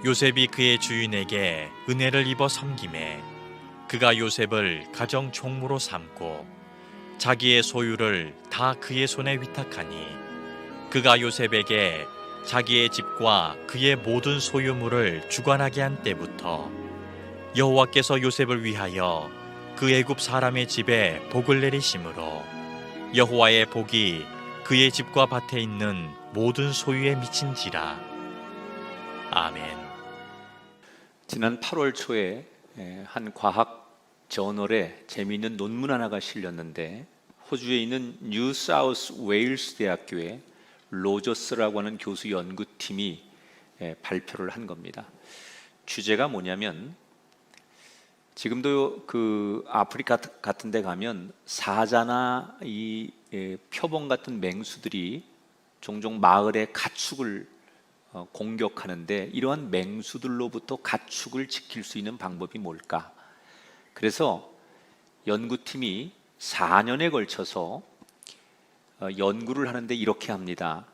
요셉이 그의 주인에게 은혜를 입어 섬김에 그가 요셉을 가정 총무로 삼고 자기의 소유를 다 그의 손에 위탁하니 그가 요셉에게 자기의 집과 그의 모든 소유물을 주관하게 한 때부터 여호와께서 요셉을 위하여 그 애굽 사람의 집에 복을 내리심으로 여호와의 복이 그의 집과 밭에 있는 모든 소유에 미친지라. 아멘. 지난 8월 초에 한 과학 저널에 재미있는 논문 하나가 실렸는데 호주에 있는 뉴 사우스 웨일스 대학교의 로저스라고 하는 교수 연구팀이 발표를 한 겁니다. 주제가 뭐냐면 지금도 그 아프리카 같은 데 가면 사자나 이 표범 같은 맹수들이 종종 마을의 가축을 공격하는데 이러한 맹수들로부터 가축을 지킬 수 있는 방법이 뭘까? 그래서 연구팀이 4년에 걸쳐서 연구를 하는데 이렇게 합니다.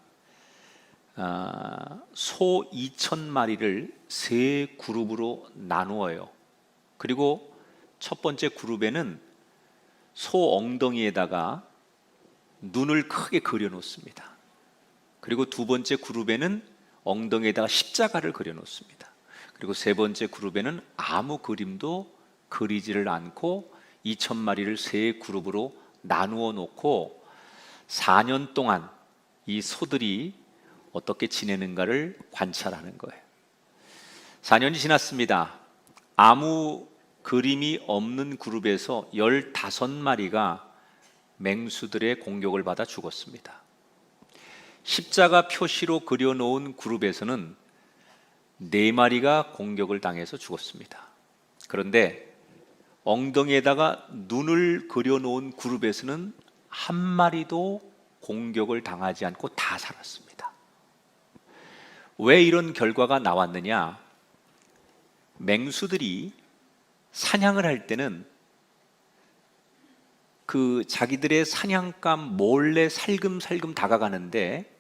소 2,000마리를 세 그룹으로 나누어요. 그리고 첫 번째 그룹에는 소 엉덩이에다가 눈을 크게 그려 놓습니다. 그리고 두 번째 그룹에는 엉덩이에다가 십자가를 그려 놓습니다. 그리고 세 번째 그룹에는 아무 그림도 그리지를 않고 2,000마리를 세 그룹으로 나누어 놓고 4년 동안 이 소들이 어떻게 지내는가를 관찰하는 거예요. 4년이 지났습니다. 아무 그림이 없는 그룹에서 15마리가 맹수들의 공격을 받아 죽었습니다. 십자가 표시로 그려놓은 그룹에서는 4마리가 공격을 당해서 죽었습니다. 그런데 엉덩이에다가 눈을 그려놓은 그룹에서는 한 마리도 공격을 당하지 않고 다 살았습니다. 왜 이런 결과가 나왔느냐? 맹수들이 사냥을 할 때는 그 자기들의 사냥감 몰래 살금살금 다가가는데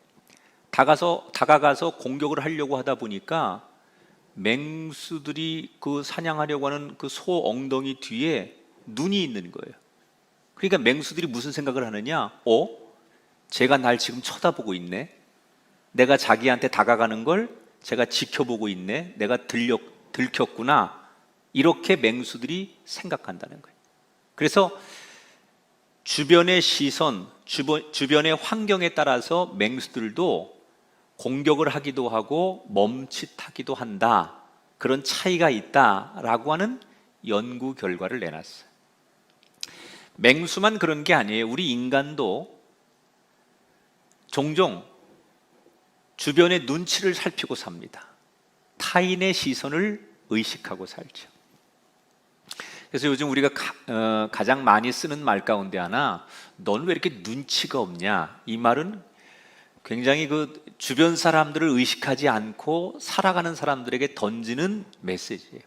다가가서 공격을 하려고 하다 보니까 맹수들이 그 사냥하려고 하는 그 소 엉덩이 뒤에 눈이 있는 거예요. 그러니까 맹수들이 무슨 생각을 하느냐? 쟤가 날 지금 쳐다보고 있네. 내가 자기한테 다가가는 걸 제가 지켜보고 있네. 내가 들켰구나. 이렇게 맹수들이 생각한다는 거예요. 그래서 주변의 시선, 주변의 환경에 따라서 맹수들도 공격을 하기도 하고 멈칫하기도 한다. 그런 차이가 있다라고 하는 연구 결과를 내놨어요. 맹수만 그런 게 아니에요. 우리 인간도 종종 주변의 눈치를 살피고 삽니다. 타인의 시선을 의식하고 살죠. 그래서 요즘 우리가 가장 많이 쓰는 말 가운데 하나, 넌 왜 이렇게 눈치가 없냐? 이 말은 굉장히 그 주변 사람들을 의식하지 않고 살아가는 사람들에게 던지는 메시지예요.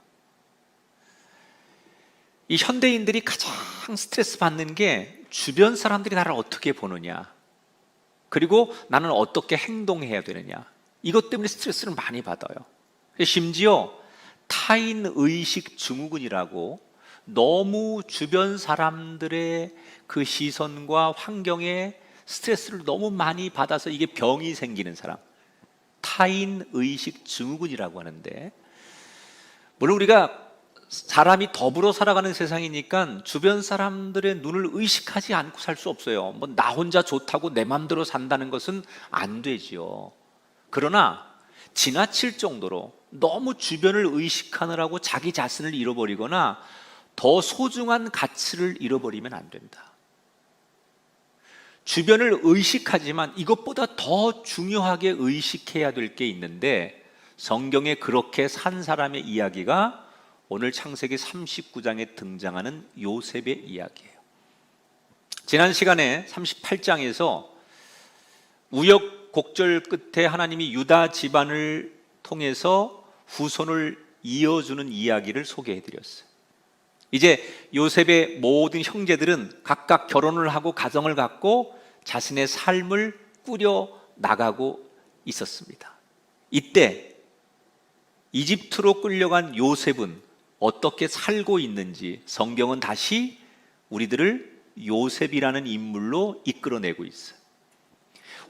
이 현대인들이 가장 스트레스 받는 게 주변 사람들이 나를 어떻게 보느냐, 그리고 나는 어떻게 행동해야 되느냐, 이것 때문에 스트레스를 많이 받아요. 심지어 타인의식 증후군이라고 너무 주변 사람들의 그 시선과 환경에 스트레스를 너무 많이 받아서 이게 병이 생기는 사람, 타인의식 증후군이라고 하는데, 물론 우리가 사람이 더불어 살아가는 세상이니까 주변 사람들의 눈을 의식하지 않고 살 수 없어요. 뭐 나 혼자 좋다고 내 맘대로 산다는 것은 안 되지요. 그러나 지나칠 정도로 너무 주변을 의식하느라고 자기 자신을 잃어버리거나 더 소중한 가치를 잃어버리면 안 된다. 주변을 의식하지만 이것보다 더 중요하게 의식해야 될 게 있는데, 성경에 그렇게 산 사람의 이야기가 오늘 창세기 39장에 등장하는 요셉의 이야기예요. 지난 시간에 38장에서 우여곡절 끝에 하나님이 유다 집안을 통해서 후손을 이어주는 이야기를 소개해드렸어요. 이제 요셉의 모든 형제들은 각각 결혼을 하고 가정을 갖고 자신의 삶을 꾸려 나가고 있었습니다. 이때 이집트로 끌려간 요셉은 어떻게 살고 있는지 성경은 다시 우리들을 요셉이라는 인물로 이끌어내고 있어요.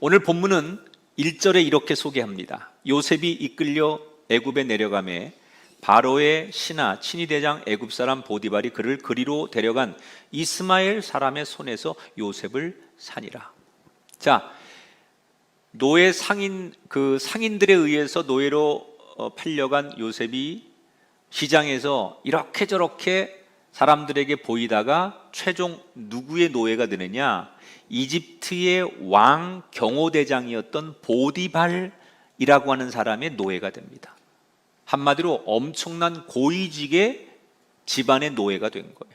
오늘 본문은 1절에 이렇게 소개합니다. 요셉이 이끌려 애굽에 내려가매 바로의 신하 친위대장 애굽 사람 보디발이 그를 그리로 데려간 이스마엘 사람의 손에서 요셉을 사니라. 자, 노예 상인들에 의해서 노예로 팔려간 요셉이 시장에서 이렇게 저렇게 사람들에게 보이다가 최종 누구의 노예가 되느냐? 이집트의 왕 경호대장이었던 보디발이라고 하는 사람의 노예가 됩니다. 한마디로 엄청난 고위직의 집안의 노예가 된 거예요.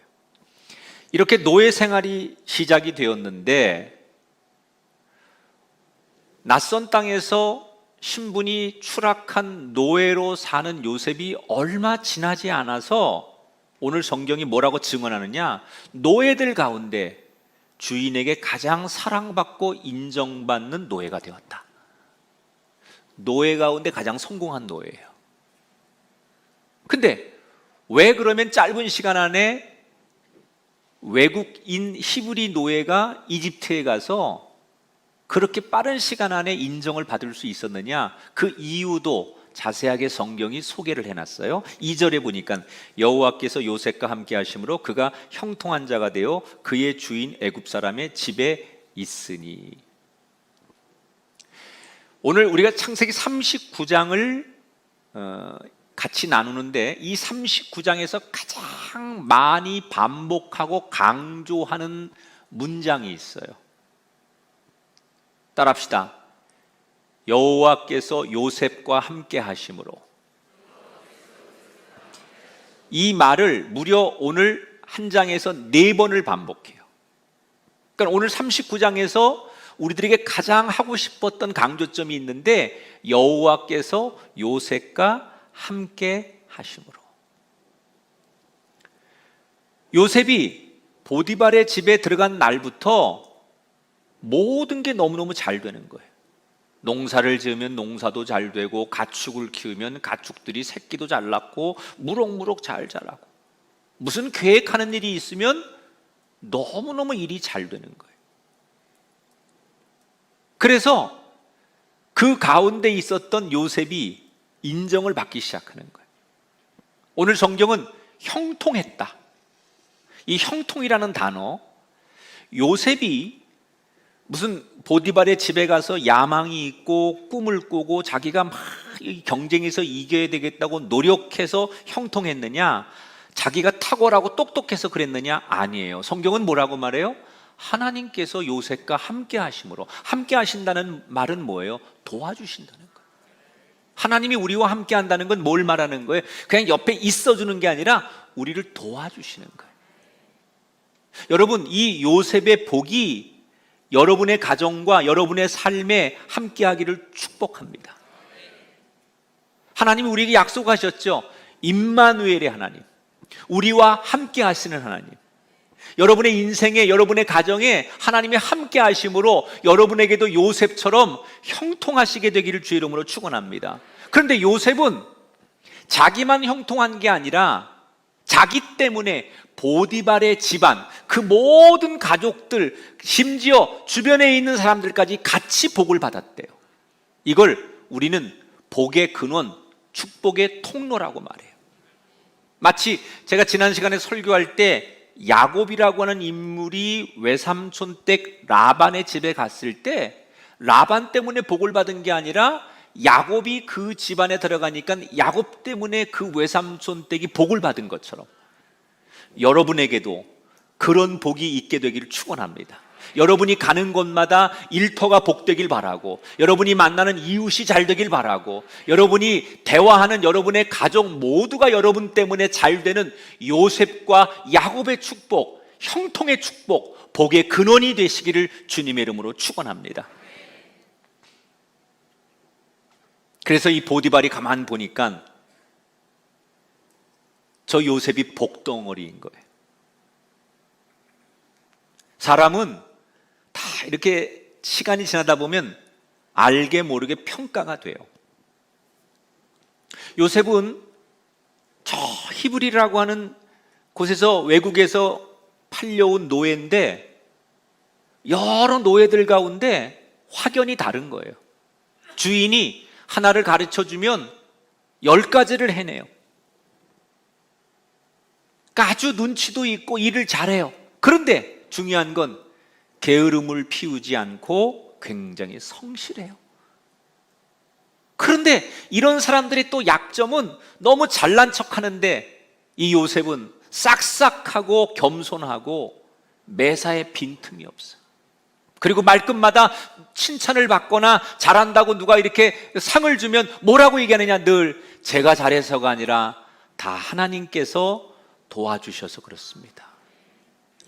이렇게 노예 생활이 시작이 되었는데 낯선 땅에서 신분이 추락한 노예로 사는 요셉이 얼마 지나지 않아서 오늘 성경이 뭐라고 증언하느냐? 노예들 가운데 주인에게 가장 사랑받고 인정받는 노예가 되었다. 노예 가운데 가장 성공한 노예예요. 근데 왜 그러면 짧은 시간 안에 외국인 히브리 노예가 이집트에 가서 그렇게 빠른 시간 안에 인정을 받을 수 있었느냐? 그 이유도 자세하게 성경이 소개를 해놨어요. 2절에 보니까 여호와께서 요셉과 함께 하심으로 그가 형통한 자가 되어 그의 주인 애굽 사람의 집에 있으니. 오늘 우리가 창세기 39장을 같이 나누는데 이 39장에서 가장 많이 반복하고 강조하는 문장이 있어요. 따라합시다. 여호와께서 요셉과 함께 하심으로. 이 말을 무려 오늘 한 장에서 4번을 반복해요. 그러니까 오늘 39장에서 우리들에게 가장 하고 싶었던 강조점이 있는데 여호와께서 요셉과 함께 하심으로. 요셉이 보디발의 집에 들어간 날부터 모든 게 너무너무 잘 되는 거예요. 농사를 지으면 농사도 잘 되고 가축을 키우면 가축들이 새끼도 잘 낳고 무럭무럭 잘 자라고 무슨 계획하는 일이 있으면 너무너무 일이 잘 되는 거예요. 그래서 그 가운데 있었던 요셉이 인정을 받기 시작하는 거예요. 오늘 성경은 형통했다. 이 형통이라는 단어, 요셉이 무슨 보디발의 집에 가서 야망이 있고 꿈을 꾸고 자기가 막 경쟁에서 이겨야 되겠다고 노력해서 형통했느냐? 자기가 탁월하고 똑똑해서 그랬느냐? 아니에요. 성경은 뭐라고 말해요? 하나님께서 요셉과 함께 하심으로. 함께 하신다는 말은 뭐예요? 도와주신다는 거예요. 하나님이 우리와 함께 한다는 건 뭘 말하는 거예요? 그냥 옆에 있어주는 게 아니라 우리를 도와주시는 거예요. 여러분, 이 요셉의 복이 여러분의 가정과 여러분의 삶에 함께하기를 축복합니다. 하나님이 우리에게 약속하셨죠. 임마누엘의 하나님, 우리와 함께 하시는 하나님. 여러분의 인생에, 여러분의 가정에 하나님이 함께 하심으로 여러분에게도 요셉처럼 형통하시게 되기를 주의 이름으로 축원합니다. 그런데 요셉은 자기만 형통한 게 아니라 자기 때문에 보디발의 집안, 그 모든 가족들, 심지어 주변에 있는 사람들까지 같이 복을 받았대요. 이걸 우리는 복의 근원, 축복의 통로라고 말해요. 마치 제가 지난 시간에 설교할 때 야곱이라고 하는 인물이 외삼촌 댁 라반의 집에 갔을 때 라반 때문에 복을 받은 게 아니라 야곱이 그 집안에 들어가니까 야곱 때문에 그 외삼촌 댁이 복을 받은 것처럼 여러분에게도 그런 복이 있게 되기를 축원합니다. 여러분이 가는 곳마다 일터가 복되길 바라고, 여러분이 만나는 이웃이 잘 되길 바라고, 여러분이 대화하는 여러분의 가족 모두가 여러분 때문에 잘 되는 요셉과 야곱의 축복, 형통의 축복, 복의 근원이 되시기를 주님의 이름으로 축원합니다. 그래서 이 보디발이 가만 보니까 저 요셉이 복덩어리인 거예요. 사람은 다 이렇게 시간이 지나다 보면 알게 모르게 평가가 돼요. 요셉은 저 히브리라고 하는 곳에서 외국에서 팔려온 노예인데 여러 노예들 가운데 확연히 다른 거예요. 주인이 하나를 가르쳐주면 10가지를 해내요. 그러니까 아주 눈치도 있고 일을 잘해요. 그런데 중요한 건 게으름을 피우지 않고 굉장히 성실해요. 그런데 이런 사람들의 또 약점은 너무 잘난 척하는데 이 요셉은 싹싹하고 겸손하고 매사에 빈틈이 없어요. 그리고 말끝마다 칭찬을 받거나 잘한다고 누가 이렇게 상을 주면 뭐라고 얘기하느냐, 늘 제가 잘해서가 아니라 다 하나님께서 도와주셔서 그렇습니다.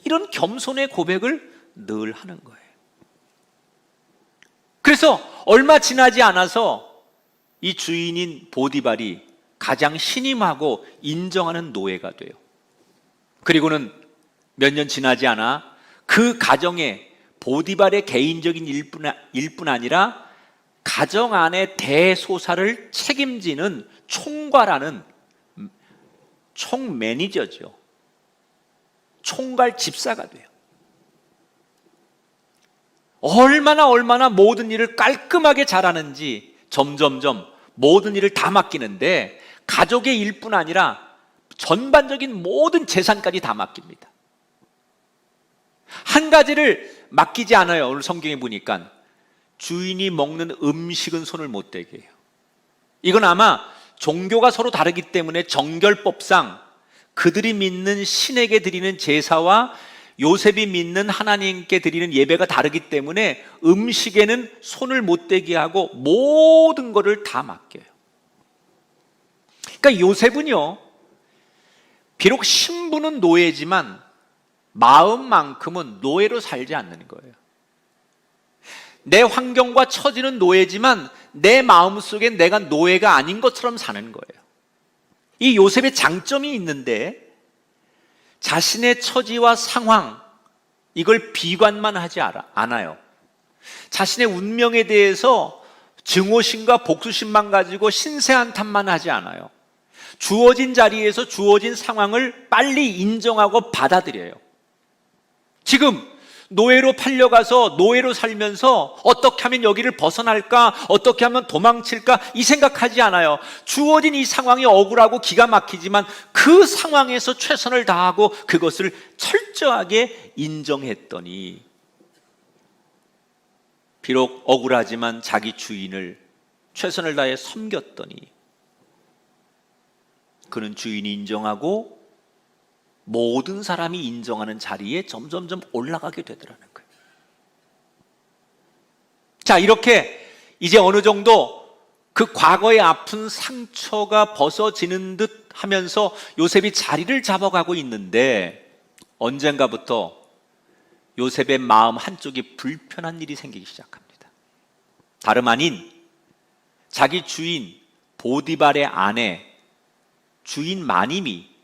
이런 겸손의 고백을 늘 하는 거예요. 그래서 얼마 지나지 않아서 이 주인인 보디발이 가장 신임하고 인정하는 노예가 돼요. 그리고는 몇 년 지나지 않아 그 가정에 보디발의 개인적인 일뿐 아니라 가정 안의 대소사를 책임지는 총괄하는 총 매니저죠. 총괄 집사가 돼요. 얼마나 모든 일을 깔끔하게 잘하는지 점점점 모든 일을 다 맡기는데 가족의 일뿐 아니라 전반적인 모든 재산까지 다 맡깁니다. 한 가지를 맡기지 않아요. 오늘 성경에 보니까 주인이 먹는 음식은 손을 못 대게 해요. 이건 아마 종교가 서로 다르기 때문에 정결법상 그들이 믿는 신에게 드리는 제사와 요셉이 믿는 하나님께 드리는 예배가 다르기 때문에 음식에는 손을 못 대게 하고 모든 것을 다 맡겨요. 그러니까 요셉은요, 비록 신분은 노예지만 마음만큼은 노예로 살지 않는 거예요. 내 환경과 처지는 노예지만 내 마음속엔 내가 노예가 아닌 것처럼 사는 거예요. 이 요셉의 장점이 있는데 자신의 처지와 상황, 이걸 비관만 하지 않아요. 자신의 운명에 대해서 증오심과 복수심만 가지고 신세한탄만 하지 않아요. 주어진 자리에서 주어진 상황을 빨리 인정하고 받아들여요. 지금 노예로 팔려가서 노예로 살면서 어떻게 하면 여기를 벗어날까, 어떻게 하면 도망칠까 이 생각하지 않아요. 주어진 이 상황이 억울하고 기가 막히지만 그 상황에서 최선을 다하고 그것을 철저하게 인정했더니 비록 억울하지만 자기 주인을 최선을 다해 섬겼더니 그는 주인이 인정하고 모든 사람이 인정하는 자리에 점점점 올라가게 되더라는 거예요. 자, 이렇게 이제 어느 정도 그 과거의 아픈 상처가 벗어지는 듯 하면서 요셉이 자리를 잡아가고 있는데 언젠가부터 요셉의 마음 한쪽이 불편한 일이 생기기 시작합니다. 다름 아닌 자기 주인 보디발의 아내 주인 마님이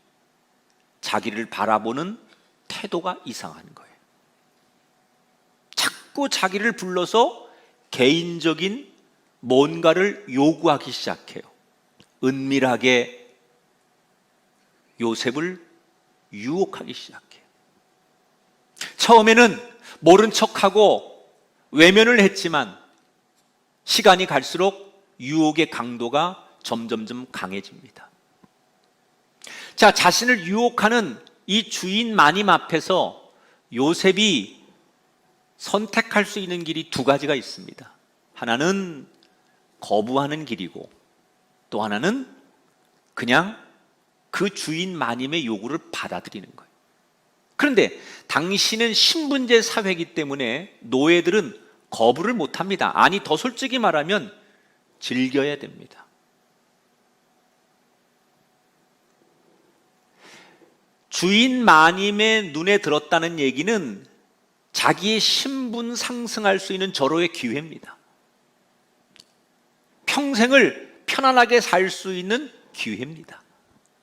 자기를 바라보는 태도가 이상한 거예요. 자꾸 자기를 불러서 개인적인 뭔가를 요구하기 시작해요. 은밀하게 요셉을 유혹하기 시작해요. 처음에는 모른 척하고 외면을 했지만 시간이 갈수록 유혹의 강도가 점점점 강해집니다. 자, 자신을 유혹하는 이 주인 마님 앞에서 요셉이 선택할 수 있는 길이 두 가지가 있습니다. 하나는 거부하는 길이고 또 하나는 그냥 그 주인 마님의 요구를 받아들이는 거예요. 그런데 당신은 신분제 사회이기 때문에 노예들은 거부를 못합니다. 아니, 더 솔직히 말하면 즐겨야 됩니다. 주인 마님의 눈에 들었다는 얘기는 자기의 신분 상승할 수 있는 절호의 기회입니다. 평생을 편안하게 살 수 있는 기회입니다.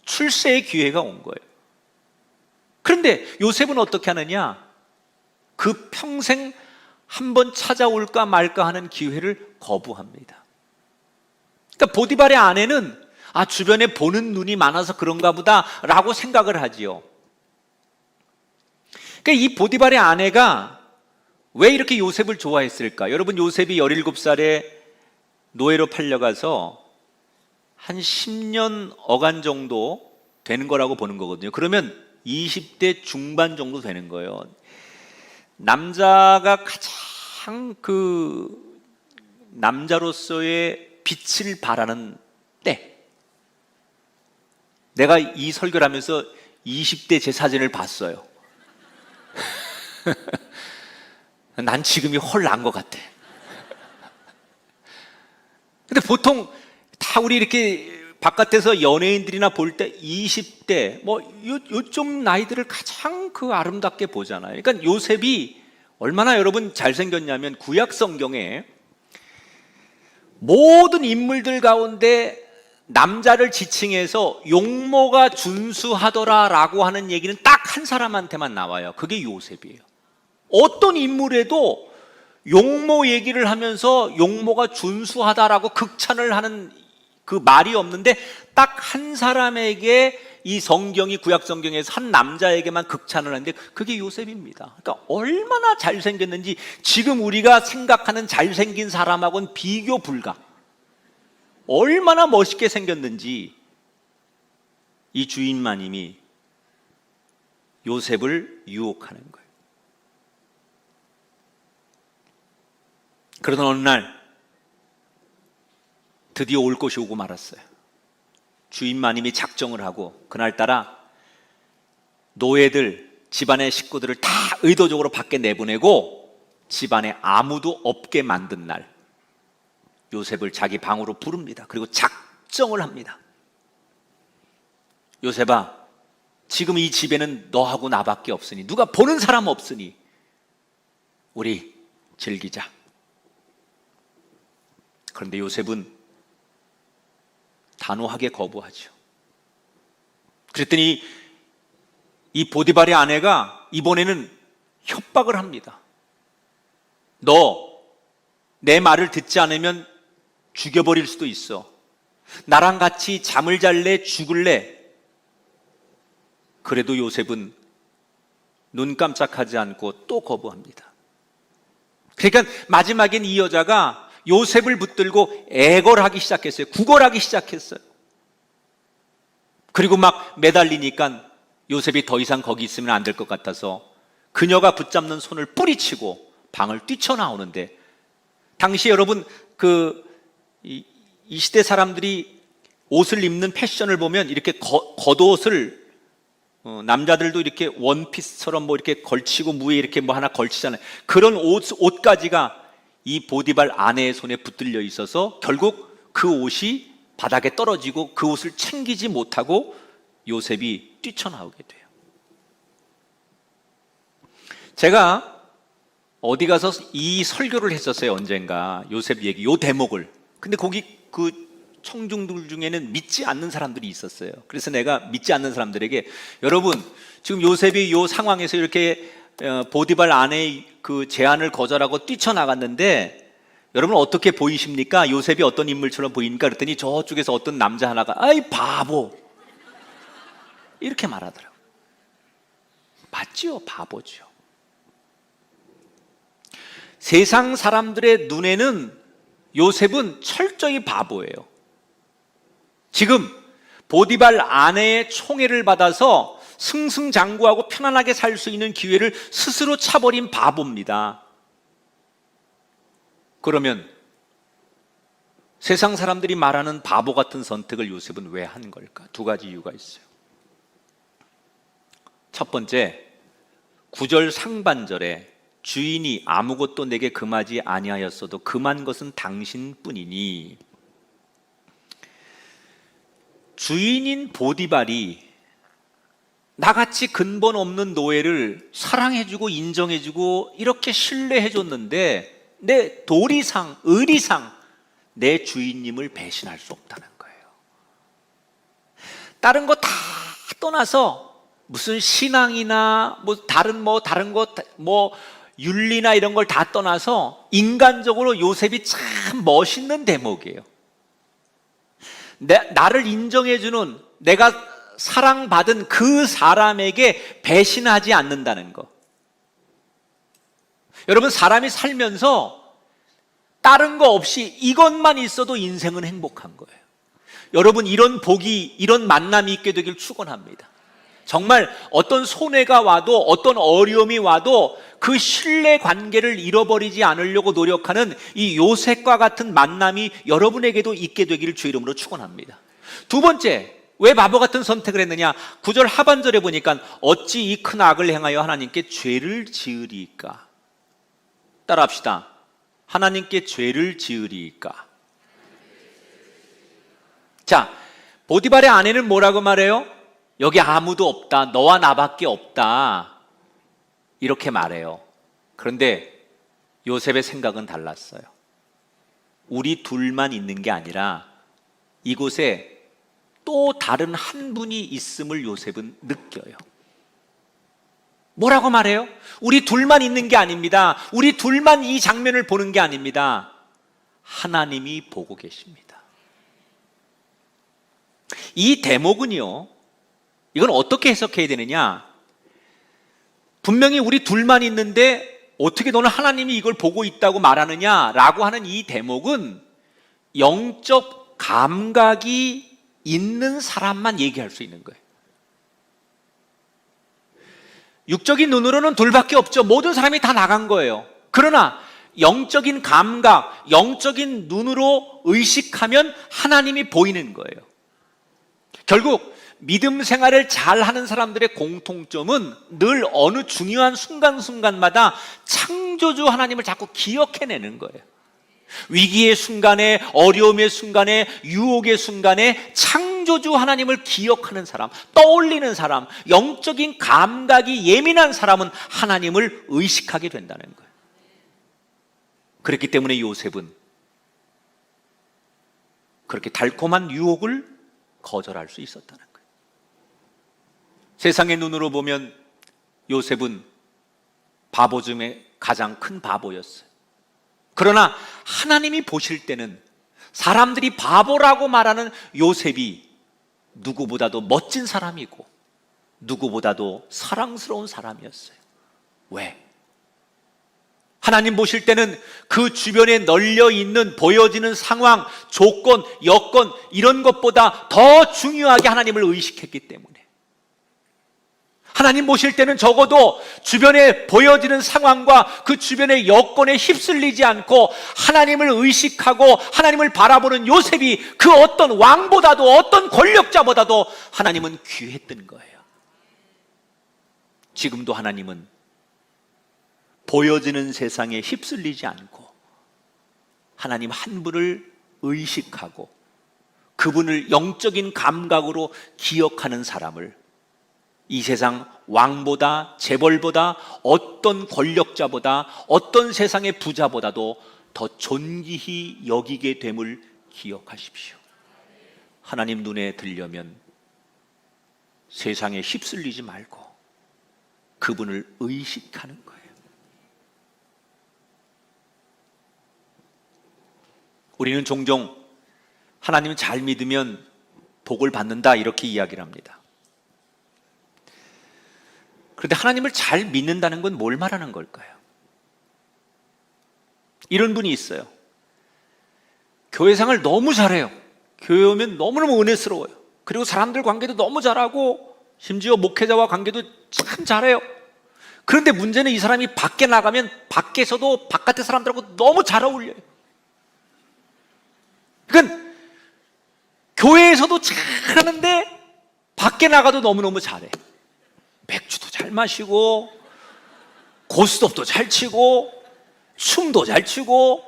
출세의 기회가 온 거예요. 그런데 요셉은 어떻게 하느냐? 그 평생 한번 찾아올까 말까 하는 기회를 거부합니다. 그러니까 보디발의 아내는 아, 주변에 보는 눈이 많아서 그런가 보다라고 생각을 하지요. 그러니까 이 보디발의 아내가 왜 이렇게 요셉을 좋아했을까? 여러분, 요셉이 17살에 노예로 팔려가서 한 10년 어간 정도 되는 거라고 보는 거거든요. 그러면 20대 중반 정도 되는 거예요. 남자가 가장 남자로서의 빛을 발하는 때. 내가 이 설교를 하면서 20대 제 사진을 봤어요. 난 지금이 헐 난 것 같아. 근데 보통 다 우리 이렇게 바깥에서 연예인들이나 볼 때 20대 요쯤 나이들을 가장 아름답게 보잖아요. 그러니까 요셉이 얼마나 여러분 잘생겼냐면 구약 성경에 모든 인물들 가운데 남자를 지칭해서 용모가 준수하더라라고 하는 얘기는 딱 한 사람한테만 나와요. 그게 요셉이에요. 어떤 인물에도 용모 얘기를 하면서 용모가 준수하다라고 극찬을 하는 그 말이 없는데 딱 한 사람에게 이 성경이 구약 성경에서 한 남자에게만 극찬을 하는데 그게 요셉입니다. 그러니까 얼마나 잘생겼는지 지금 우리가 생각하는 잘생긴 사람하고는 비교 불가. 얼마나 멋있게 생겼는지 이 주인마님이 요셉을 유혹하는 거예요. 그러던 어느 날 드디어 올 것이 오고 말았어요. 주인마님이 작정을 하고 그날따라 노예들, 집안의 식구들을 다 의도적으로 밖에 내보내고 집안에 아무도 없게 만든 날 요셉을 자기 방으로 부릅니다. 그리고 작정을 합니다. 요셉아, 지금 이 집에는 너하고 나밖에 없으니 누가 보는 사람 없으니 우리 즐기자. 그런데 요셉은 단호하게 거부하죠. 그랬더니 이 보디발의 아내가 이번에는 협박을 합니다. 너 내 말을 듣지 않으면 죽여버릴 수도 있어. 나랑 같이 잠을 잘래? 죽을래? 그래도 요셉은 눈 깜짝하지 않고 또 거부합니다. 그러니까 마지막엔 이 여자가 요셉을 붙들고 애걸하기 시작했어요. 구걸하기 시작했어요. 그리고 막 매달리니까 요셉이 더 이상 거기 있으면 안 될 것 같아서 그녀가 붙잡는 손을 뿌리치고 방을 뛰쳐나오는데, 당시 여러분 이 시대 사람들이 옷을 입는 패션을 보면 이렇게 겉옷을 남자들도 이렇게 원피스처럼 이렇게 걸치고 무에 이렇게 하나 걸치잖아요. 그런 옷가지가 이 보디발 아내의 손에 붙들려 있어서 결국 그 옷이 바닥에 떨어지고 그 옷을 챙기지 못하고 요셉이 뛰쳐나오게 돼요. 제가 어디 가서 이 설교를 했었어요. 언젠가 요셉 얘기, 요 대목을. 근데 거기 그 청중들 중에는 믿지 않는 사람들이 있었어요. 그래서 내가 믿지 않는 사람들에게, 여러분 지금 요셉이 요 상황에서 이렇게 보디발 아내의 그 제안을 거절하고 뛰쳐나갔는데 여러분 어떻게 보이십니까? 요셉이 어떤 인물처럼 보입니까? 그랬더니 저쪽에서 어떤 남자 하나가 아이 바보 이렇게 말하더라고요. 맞지요? 바보죠. 세상 사람들의 눈에는 요셉은 철저히 바보예요. 지금 보디발 아내의 총애를 받아서 승승장구하고 편안하게 살 수 있는 기회를 스스로 차버린 바보입니다. 그러면 세상 사람들이 말하는 바보 같은 선택을 요셉은 왜 한 걸까? 두 가지 이유가 있어요. 첫 번째, 9절 상반절에 주인이 아무것도 내게 금하지 아니하였어도 금한 것은 당신뿐이니, 주인인 보디발이 나같이 근본 없는 노예를 사랑해주고 인정해주고 이렇게 신뢰해줬는데 내 도리상, 의리상 내 주인님을 배신할 수 없다는 거예요. 다른 거 다 떠나서 무슨 신앙이나 다른 거 윤리나 이런 걸 다 떠나서 인간적으로 요셉이 참 멋있는 대목이에요. 나를 인정해주는, 내가 사랑받은 그 사람에게 배신하지 않는다는 거. 여러분, 사람이 살면서 다른 거 없이 이것만 있어도 인생은 행복한 거예요. 여러분, 이런 복이, 이런 만남이 있게 되길 축원합니다. 정말 어떤 손해가 와도, 어떤 어려움이 와도 그 신뢰 관계를 잃어버리지 않으려고 노력하는 이 요셉과 같은 만남이 여러분에게도 있게 되기를 주 이름으로 축원합니다. 두 번째, 왜 바보 같은 선택을 했느냐? 9절 하반절에 보니까 어찌 이 큰 악을 행하여 하나님께 죄를 지으리이까? 따라합시다. 하나님께 죄를 지으리이까? 자, 보디발의 아내는 뭐라고 말해요? 여기 아무도 없다. 너와 나밖에 없다. 이렇게 말해요. 그런데 요셉의 생각은 달랐어요. 우리 둘만 있는 게 아니라 이곳에 또 다른 한 분이 있음을 요셉은 느껴요. 뭐라고 말해요? 우리 둘만 있는 게 아닙니다. 우리 둘만 이 장면을 보는 게 아닙니다. 하나님이 보고 계십니다. 이 대목은요, 이건 어떻게 해석해야 되느냐? 분명히 우리 둘만 있는데 어떻게 너는 하나님이 이걸 보고 있다고 말하느냐라고 하는 이 대목은 영적 감각이 있는 사람만 얘기할 수 있는 거예요. 육적인 눈으로는 둘밖에 없죠. 모든 사람이 다 나간 거예요. 그러나 영적인 감각, 영적인 눈으로 의식하면 하나님이 보이는 거예요. 결국 믿음 생활을 잘하는 사람들의 공통점은 늘 어느 중요한 순간순간마다 창조주 하나님을 자꾸 기억해내는 거예요. 위기의 순간에, 어려움의 순간에, 유혹의 순간에 창조주 하나님을 기억하는 사람, 떠올리는 사람, 영적인 감각이 예민한 사람은 하나님을 의식하게 된다는 거예요. 그렇기 때문에 요셉은 그렇게 달콤한 유혹을 거절할 수 있었다는 거예요. 세상의 눈으로 보면 요셉은 바보 중에 가장 큰 바보였어요. 그러나 하나님이 보실 때는 사람들이 바보라고 말하는 요셉이 누구보다도 멋진 사람이고 누구보다도 사랑스러운 사람이었어요. 왜? 하나님 보실 때는 그 주변에 널려 있는 보여지는 상황, 조건, 여건 이런 것보다 더 중요하게 하나님을 의식했기 때문에. 하나님 보실 때는 적어도 주변에 보여지는 상황과 그 주변의 여건에 휩쓸리지 않고 하나님을 의식하고 하나님을 바라보는 요셉이 그 어떤 왕보다도 어떤 권력자보다도 하나님은 귀했던 거예요. 지금도 하나님은 보여지는 세상에 휩쓸리지 않고 하나님 한 분을 의식하고 그분을 영적인 감각으로 기억하는 사람을 이 세상 왕보다, 재벌보다, 어떤 권력자보다, 어떤 세상의 부자보다도 더 존귀히 여기게 됨을 기억하십시오. 하나님 눈에 들려면 세상에 휩쓸리지 말고 그분을 의식하는 거예요. 우리는 종종 하나님을 잘 믿으면 복을 받는다 이렇게 이야기를 합니다. 그런데 하나님을 잘 믿는다는 건 뭘 말하는 걸까요? 이런 분이 있어요. 교회 생활 너무 잘해요. 교회 오면 너무너무 은혜스러워요. 그리고 사람들 관계도 너무 잘하고 심지어 목회자와 관계도 참 잘해요. 그런데 문제는 이 사람이 밖에 나가면 밖에서도 바깥의 사람들하고 너무 잘 어울려요. 그러니까 교회에서도 잘하는데 밖에 나가도 너무너무 잘해. 맥주도 잘 마시고 고스톱도 잘 치고 춤도 잘 추고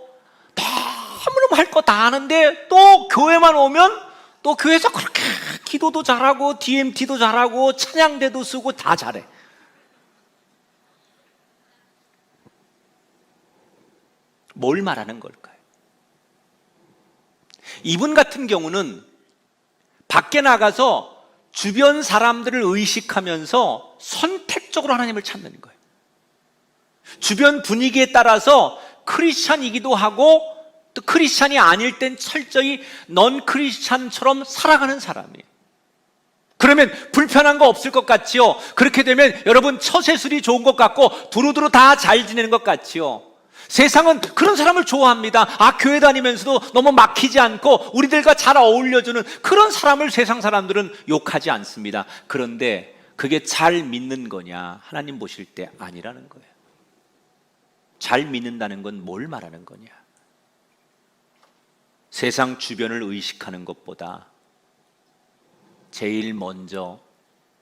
너무너무 할 거 다 하는데 또 교회만 오면 또 교회에서 그렇게 기도도 잘하고 DMT도 잘하고 찬양대도 쓰고 다 잘해. 뭘 말하는 걸까요? 이분 같은 경우는 밖에 나가서 주변 사람들을 의식하면서 선택적으로 하나님을 찾는 거예요. 주변 분위기에 따라서 크리스찬이기도 하고 또 크리스찬이 아닐 땐 철저히 넌 크리스찬처럼 살아가는 사람이에요. 그러면 불편한 거 없을 것 같지요? 그렇게 되면 여러분 처세술이 좋은 것 같고 두루두루 다 잘 지내는 것 같지요? 세상은 그런 사람을 좋아합니다. 교회 다니면서도 너무 막히지 않고 우리들과 잘 어울려주는 그런 사람을 세상 사람들은 욕하지 않습니다. 그런데 그게 잘 믿는 거냐? 하나님 보실 때 아니라는 거예요. 잘 믿는다는 건 뭘 말하는 거냐? 세상 주변을 의식하는 것보다 제일 먼저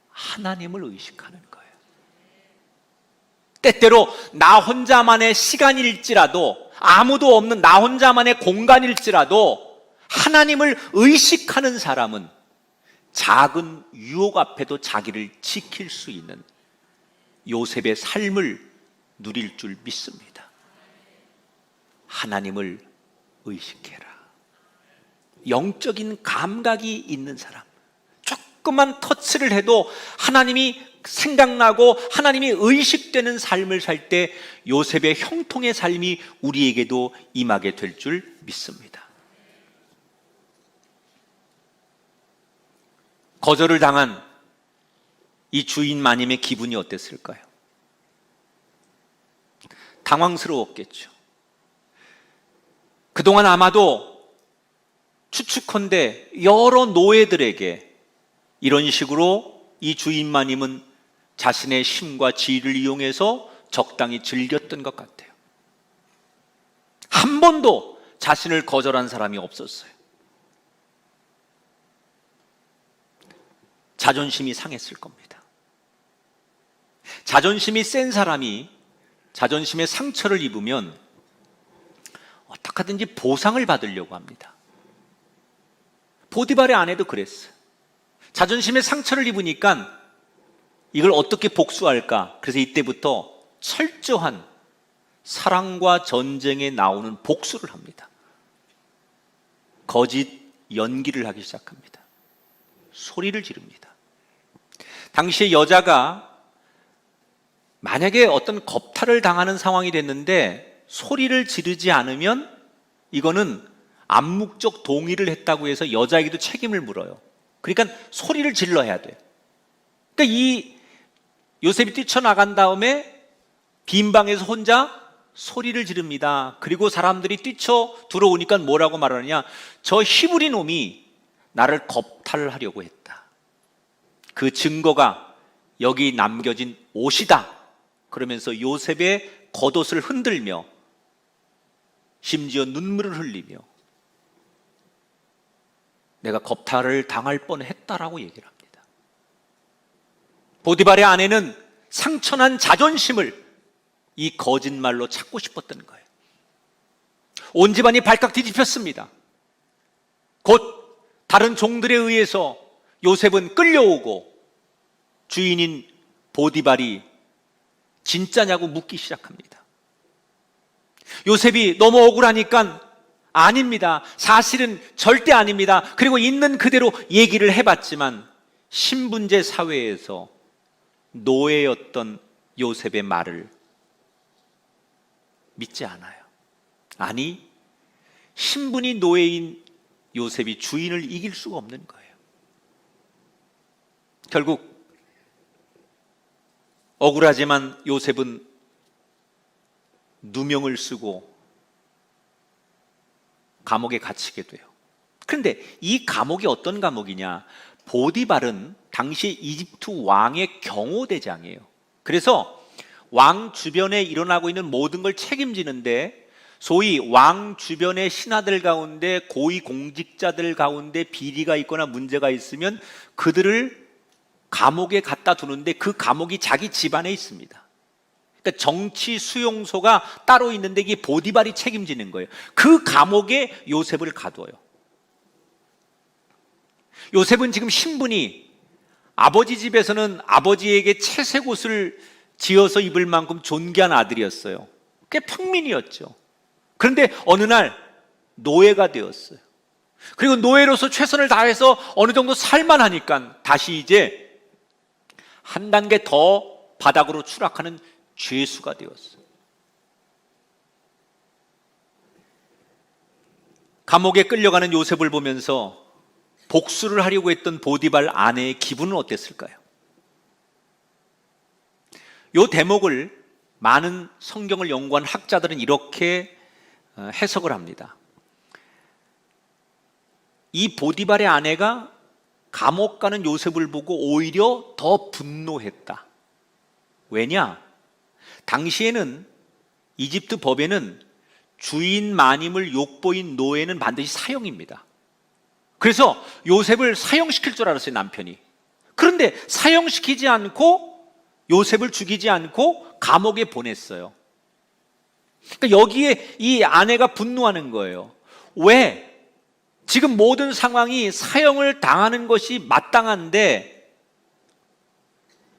하나님을 의식하는 거예요. 때때로 나 혼자만의 시간일지라도, 아무도 없는 나 혼자만의 공간일지라도 하나님을 의식하는 사람은 작은 유혹 앞에도 자기를 지킬 수 있는 요셉의 삶을 누릴 줄 믿습니다. 하나님을 의식해라. 영적인 감각이 있는 사람, 조금만 터치를 해도 하나님이 생각나고 하나님이 의식되는 삶을 살 때 요셉의 형통의 삶이 우리에게도 임하게 될 줄 믿습니다. 거절을 당한 이 주인 마님의 기분이 어땠을까요? 당황스러웠겠죠. 그동안 아마도 추측컨대 여러 노예들에게 이런 식으로 이 주인 마님은 자신의 힘과 지위를 이용해서 적당히 즐겼던 것 같아요. 한 번도 자신을 거절한 사람이 없었어요. 자존심이 상했을 겁니다. 자존심이 센 사람이 자존심의 상처를 입으면 어떻게 하든지 보상을 받으려고 합니다. 보디발의 아내도 그랬어요. 자존심의 상처를 입으니까 이걸 어떻게 복수할까? 그래서 이때부터 철저한 사랑과 전쟁에 나오는 복수를 합니다. 거짓 연기를 하기 시작합니다. 소리를 지릅니다. 당시에 여자가 만약에 어떤 겁탈을 당하는 상황이 됐는데 소리를 지르지 않으면 이거는 암묵적 동의를 했다고 해서 여자에게도 책임을 물어요. 그러니까 소리를 질러야 돼요. 그러니까 이 요셉이 뛰쳐나간 다음에 빈 방에서 혼자 소리를 지릅니다. 그리고 사람들이 뛰쳐 들어오니까 뭐라고 말하느냐? 저 히브리 놈이 나를 겁탈하려고 했다. 그 증거가 여기 남겨진 옷이다. 그러면서 요셉의 겉옷을 흔들며 심지어 눈물을 흘리며 내가 겁탈을 당할 뻔했다라고 얘기를 합니다. 보디발의 아내는 상처난 자존심을 이 거짓말로 찾고 싶었던 거예요. 온 집안이 발칵 뒤집혔습니다. 곧 다른 종들에 의해서 요셉은 끌려오고 주인인 보디발이 진짜냐고 묻기 시작합니다. 요셉이 너무 억울하니까 아닙니다. 사실은 절대 아닙니다. 그리고 있는 그대로 얘기를 해봤지만 신분제 사회에서 노예였던 요셉의 말을 믿지 않아요. 아니, 신분이 노예인 요셉이 주인을 이길 수가 없는 거예요. 결국 억울하지만 요셉은 누명을 쓰고 감옥에 갇히게 돼요. 그런데 이 감옥이 어떤 감옥이냐? 보디발은 당시 이집트 왕의 경호대장이에요. 그래서 왕 주변에 일어나고 있는 모든 걸 책임지는데 소위 왕 주변의 신하들 가운데 고위 공직자들 가운데 비리가 있거나 문제가 있으면 그들을 감옥에 갖다 두는데 그 감옥이 자기 집안에 있습니다. 그러니까 정치 수용소가 따로 있는데 이게 보디발이 책임지는 거예요. 그 감옥에 요셉을 가둬요. 요셉은 지금 신분이 아버지 집에서는 아버지에게 채색 옷을 지어서 입을 만큼 존귀한 아들이었어요. 꽤 평민이었죠. 그런데 어느 날 노예가 되었어요. 그리고 노예로서 최선을 다해서 어느 정도 살만하니까 다시 이제 한 단계 더 바닥으로 추락하는 죄수가 되었어요. 감옥에 끌려가는 요셉을 보면서 복수를 하려고 했던 보디발 아내의 기분은 어땠을까요? 이 대목을 많은 성경을 연구한 학자들은 이렇게 해석을 합니다. 이 보디발의 아내가 감옥 가는 요셉을 보고 오히려 더 분노했다. 왜냐? 당시에는 이집트 법에는 주인 마님을 욕보인 노예는 반드시 사형입니다. 그래서 요셉을 사형시킬 줄 알았어요, 남편이. 그런데 사형시키지 않고 요셉을 죽이지 않고 감옥에 보냈어요. 그러니까 여기에 이 아내가 분노하는 거예요. 왜? 지금 모든 상황이 사형을 당하는 것이 마땅한데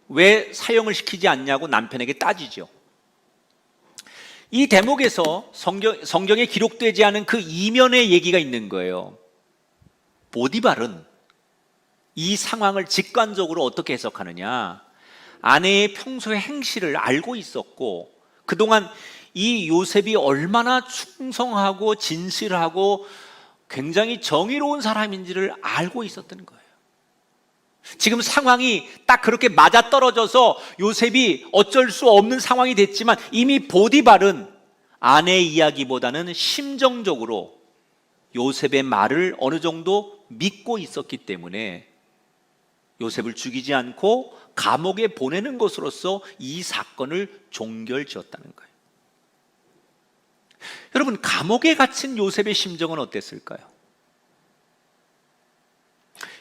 왜 사형을 시키지 않냐고 남편에게 따지죠. 이 대목에서 성경에 기록되지 않은 그 이면의 얘기가 있는 거예요. 보디발은 이 상황을 직관적으로 어떻게 해석하느냐? 아내의 평소의 행실을 알고 있었고 그동안 이 요셉이 얼마나 충성하고 진실하고 굉장히 정의로운 사람인지를 알고 있었던 거예요. 지금 상황이 딱 그렇게 맞아떨어져서 요셉이 어쩔 수 없는 상황이 됐지만 이미 보디발은 아내의 이야기보다는 심정적으로 요셉의 말을 어느 정도 믿고 있었기 때문에 요셉을 죽이지 않고 감옥에 보내는 것으로서 이 사건을 종결지었다는 거예요. 여러분, 감옥에 갇힌 요셉의 심정은 어땠을까요?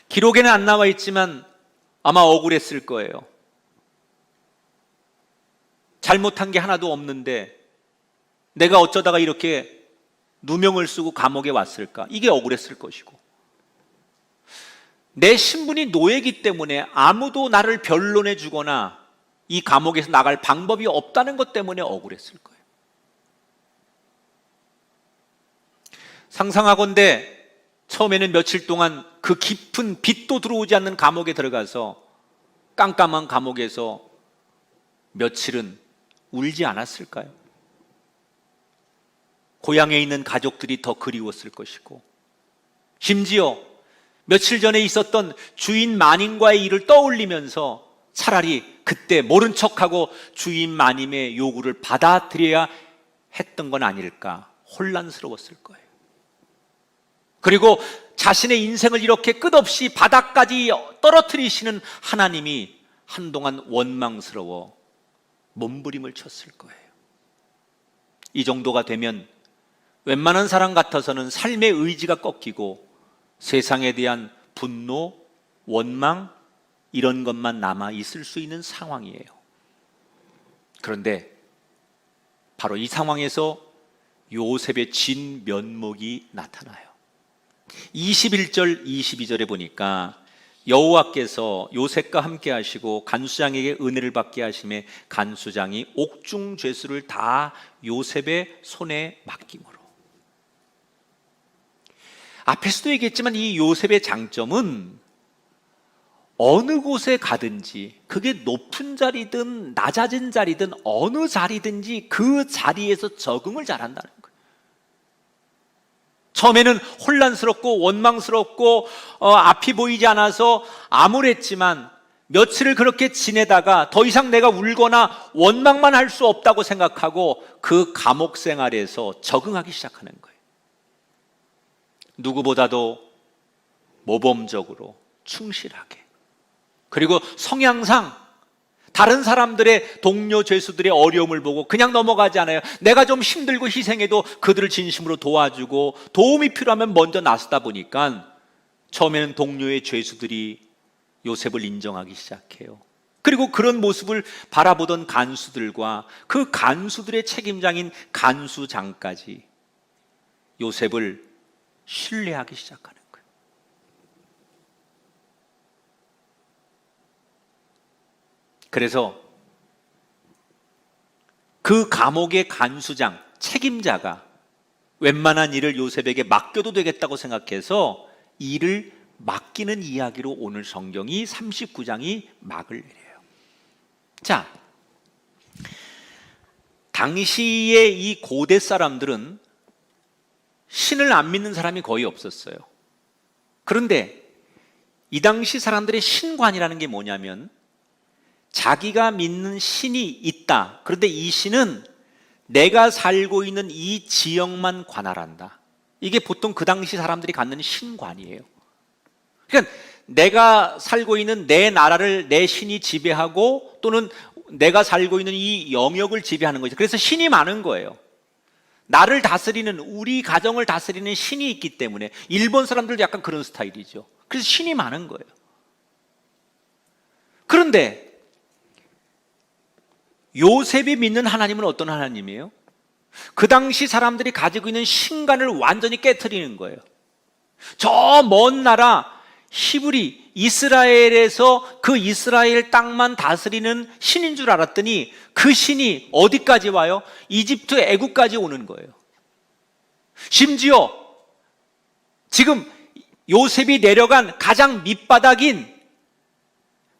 기록에는 안 나와 있지만 아마 억울했을 거예요. 잘못한 게 하나도 없는데 내가 어쩌다가 이렇게 누명을 쓰고 감옥에 왔을까? 이게 억울했을 것이고, 내 신분이 노예이기 때문에 아무도 나를 변론해 주거나 이 감옥에서 나갈 방법이 없다는 것 때문에 억울했을 거예요. 상상하건대 처음에는 며칠 동안 그 깊은 빛도 들어오지 않는 감옥에 들어가서 깜깜한 감옥에서 며칠은 울지 않았을까요? 고향에 있는 가족들이 더 그리웠을 것이고, 심지어 며칠 전에 있었던 주인 마님과의 일을 떠올리면서 차라리 그때 모른 척하고 주인 마님의 요구를 받아들여야 했던 건 아닐까 혼란스러웠을 거예요. 그리고 자신의 인생을 이렇게 끝없이 바닥까지 떨어뜨리시는 하나님이 한동안 원망스러워 몸부림을 쳤을 거예요. 이 정도가 되면 웬만한 사람 같아서는 삶의 의지가 꺾이고 세상에 대한 분노, 원망 이런 것만 남아 있을 수 있는 상황이에요. 그런데 바로 이 상황에서 요셉의 진 면목이 나타나요. 21절, 22절에 보니까 여호와께서 요셉과 함께 하시고 간수장에게 은혜를 받게 하심에 간수장이 옥중 죄수를 다 요셉의 손에 맡김으로. 앞에서도 얘기했지만 이 요셉의 장점은 어느 곳에 가든지 그게 높은 자리든 낮아진 자리든 어느 자리든지 그 자리에서 적응을 잘한다는 거예요. 처음에는 혼란스럽고 원망스럽고 앞이 보이지 않아서 암울했지만 며칠을 그렇게 지내다가 더 이상 내가 울거나 원망만 할 수 없다고 생각하고 그 감옥 생활에서 적응하기 시작하는 거예요. 누구보다도 모범적으로 충실하게, 그리고 성향상 다른 사람들의 동료 죄수들의 어려움을 보고 그냥 넘어가지 않아요. 내가 좀 힘들고 희생해도 그들을 진심으로 도와주고 도움이 필요하면 먼저 나서다 보니까 처음에는 동료의 죄수들이 요셉을 인정하기 시작해요. 그리고 그런 모습을 바라보던 간수들과 그 간수들의 책임장인 간수장까지 요셉을 신뢰하기 시작하는 거예요. 그래서 그 감옥의 간수장, 책임자가 웬만한 일을 요셉에게 맡겨도 되겠다고 생각해서 일을 맡기는 이야기로 오늘 성경이 39장이 막을 내려요. 자, 당시의 이 고대 사람들은 신을 안 믿는 사람이 거의 없었어요. 그런데 이 당시 사람들의 신관이라는 게 뭐냐면 자기가 믿는 신이 있다. 그런데 이 신은 내가 살고 있는 이 지역만 관할한다. 이게 보통 그 당시 사람들이 갖는 신관이에요. 그러니까 내가 살고 있는 내 나라를 내 신이 지배하고 또는 내가 살고 있는 이 영역을 지배하는 거죠. 그래서 신이 많은 거예요. 나를 다스리는, 우리 가정을 다스리는 신이 있기 때문에. 일본 사람들도 약간 그런 스타일이죠. 그래서 신이 많은 거예요. 그런데 요셉이 믿는 하나님은 어떤 하나님이에요? 그 당시 사람들이 가지고 있는 신관을 완전히 깨트리는 거예요. 저 먼 나라 히브리 이스라엘에서 그 이스라엘 땅만 다스리는 신인 줄 알았더니 그 신이 어디까지 와요? 이집트 애국까지 오는 거예요. 심지어 지금 요셉이 내려간 가장 밑바닥인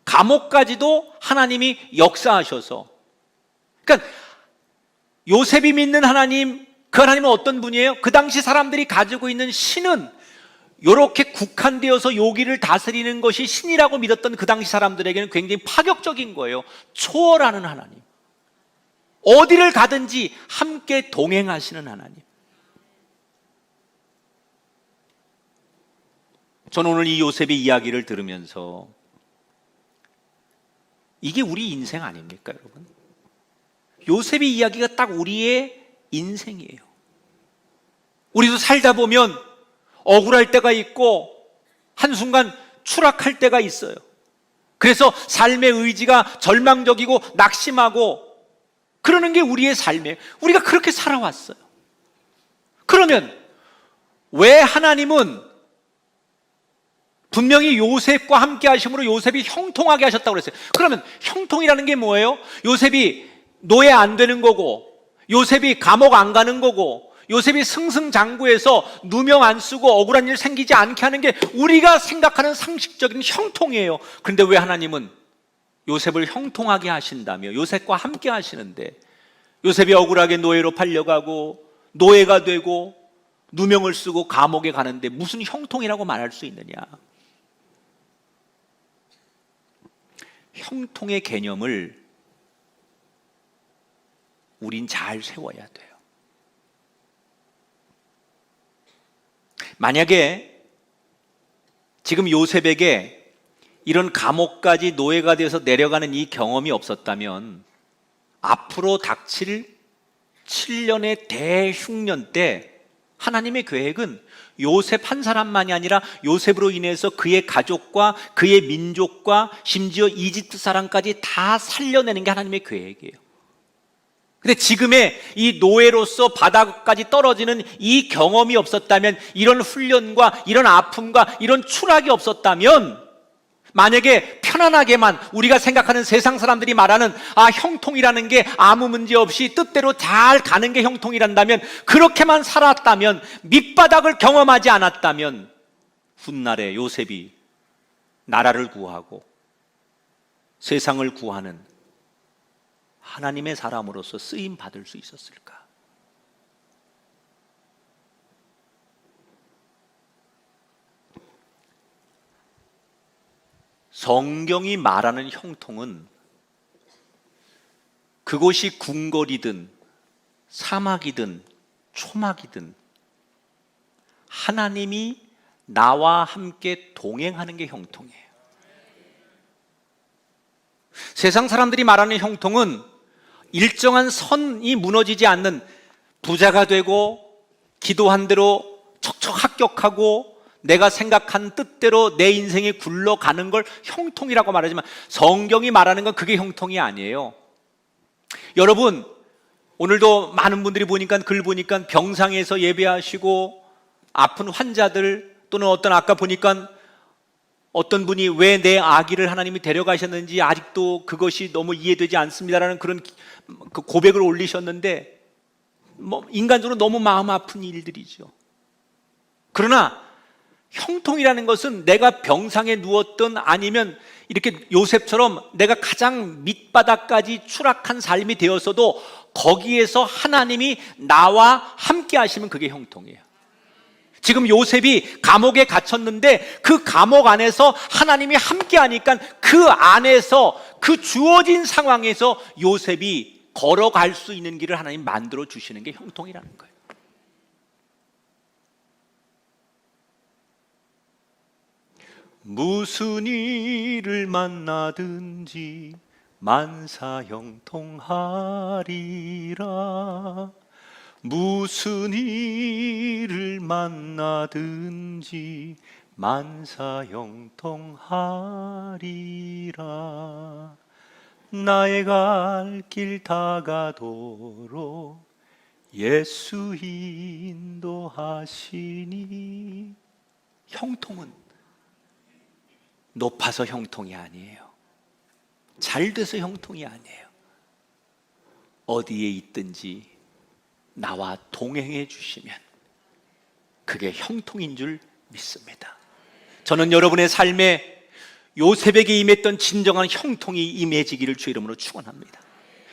감옥까지도 하나님이 역사하셔서, 그러니까 요셉이 믿는 하나님, 그 하나님은 어떤 분이에요? 그 당시 사람들이 가지고 있는 신은 이렇게 국한되어서 여기를 다스리는 것이 신이라고 믿었던 그 당시 사람들에게는 굉장히 파격적인 거예요. 초월하는 하나님, 어디를 가든지 함께 동행하시는 하나님. 저는 오늘 이 요셉의 이야기를 들으면서 이게 우리 인생 아닙니까, 여러분? 요셉의 이야기가 딱 우리의 인생이에요. 우리도 살다 보면 억울할 때가 있고 한순간 추락할 때가 있어요. 그래서 삶의 의지가 절망적이고 낙심하고 그러는 게 우리의 삶이에요. 우리가 그렇게 살아왔어요. 그러면 왜 하나님은 분명히 요셉과 함께 하심으로 요셉이 형통하게 하셨다고 그랬어요? 그러면 형통이라는 게 뭐예요? 요셉이 노예 안 되는 거고, 요셉이 감옥 안 가는 거고, 요셉이 승승장구해서 누명 안 쓰고 억울한 일 생기지 않게 하는 게 우리가 생각하는 상식적인 형통이에요. 그런데 왜 하나님은 요셉을 형통하게 하신다며 요셉과 함께 하시는데 요셉이 억울하게 노예로 팔려가고 노예가 되고 누명을 쓰고 감옥에 가는데 무슨 형통이라고 말할 수 있느냐? 형통의 개념을 우린 잘 세워야 돼요. 만약에 지금 요셉에게 이런 감옥까지 노예가 되어서 내려가는 이 경험이 없었다면 앞으로 닥칠 7년의 대흉년 때 하나님의 계획은 요셉 한 사람만이 아니라 요셉으로 인해서 그의 가족과 그의 민족과 심지어 이집트 사람까지 다 살려내는 게 하나님의 계획이에요. 근데 지금의 이 노예로서 바닥까지 떨어지는 이 경험이 없었다면, 이런 훈련과 이런 아픔과 이런 추락이 없었다면, 만약에 편안하게만 우리가 생각하는 세상 사람들이 말하는 형통이라는 게 아무 문제 없이 뜻대로 잘 가는 게 형통이란다면, 그렇게만 살았다면, 밑바닥을 경험하지 않았다면 훗날에 요셉이 나라를 구하고 세상을 구하는 하나님의 사람으로서 쓰임 받을 수 있었을까? 성경이 말하는 형통은 그곳이 궁궐이든 사막이든 초막이든 하나님이 나와 함께 동행하는 게 형통이에요. 세상 사람들이 말하는 형통은 일정한 선이 무너지지 않는, 부자가 되고 기도한 대로 척척 합격하고 내가 생각한 뜻대로 내 인생이 굴러가는 걸 형통이라고 말하지만 성경이 말하는 건 그게 형통이 아니에요. 여러분, 오늘도 많은 분들이 보니까, 글 보니까 병상에서 예배하시고 아픈 환자들, 또는 아까 보니까 어떤 분이 왜 내 아기를 하나님이 데려가셨는지 아직도 그것이 너무 이해되지 않습니다라는 그런 그 고백을 올리셨는데, 인간적으로 너무 마음 아픈 일들이죠. 그러나 형통이라는 것은 내가 병상에 누웠던, 아니면 이렇게 요셉처럼 내가 가장 밑바닥까지 추락한 삶이 되었어도 거기에서 하나님이 나와 함께 하시면 그게 형통이에요. 지금 요셉이 감옥에 갇혔는데 그 감옥 안에서 하나님이 함께 하니까 그 안에서, 그 주어진 상황에서 요셉이 걸어갈 수 있는 길을 하나님 만들어 주시는 게 형통이라는 거예요. 무슨 일을 만나든지 만사 형통하리라. 무슨 일을 만나든지 만사 형통하리라. 나의 갈 길 다가도록 예수 인도하시니. 형통은 높아서 형통이 아니에요. 잘 돼서 형통이 아니에요. 어디에 있든지 나와 동행해 주시면 그게 형통인 줄 믿습니다. 저는 여러분의 삶에 요셉에게 임했던 진정한 형통이 임해지기를 주 이름으로 축원합니다.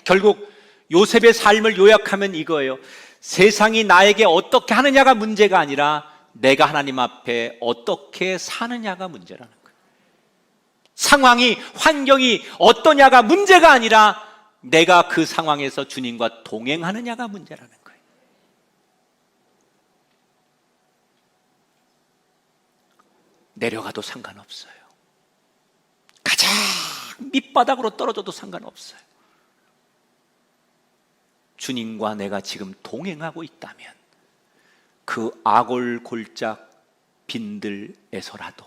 결국 요셉의 삶을 요약하면 이거예요. 세상이 나에게 어떻게 하느냐가 문제가 아니라 내가 하나님 앞에 어떻게 사느냐가 문제라는 거예요. 상황이, 환경이 어떠냐가 문제가 아니라 내가 그 상황에서 주님과 동행하느냐가 문제라는 거예요. 내려가도 상관없어요. 가장 밑바닥으로 떨어져도 상관없어요. 주님과 내가 지금 동행하고 있다면 그 아골골짝 빈들에서라도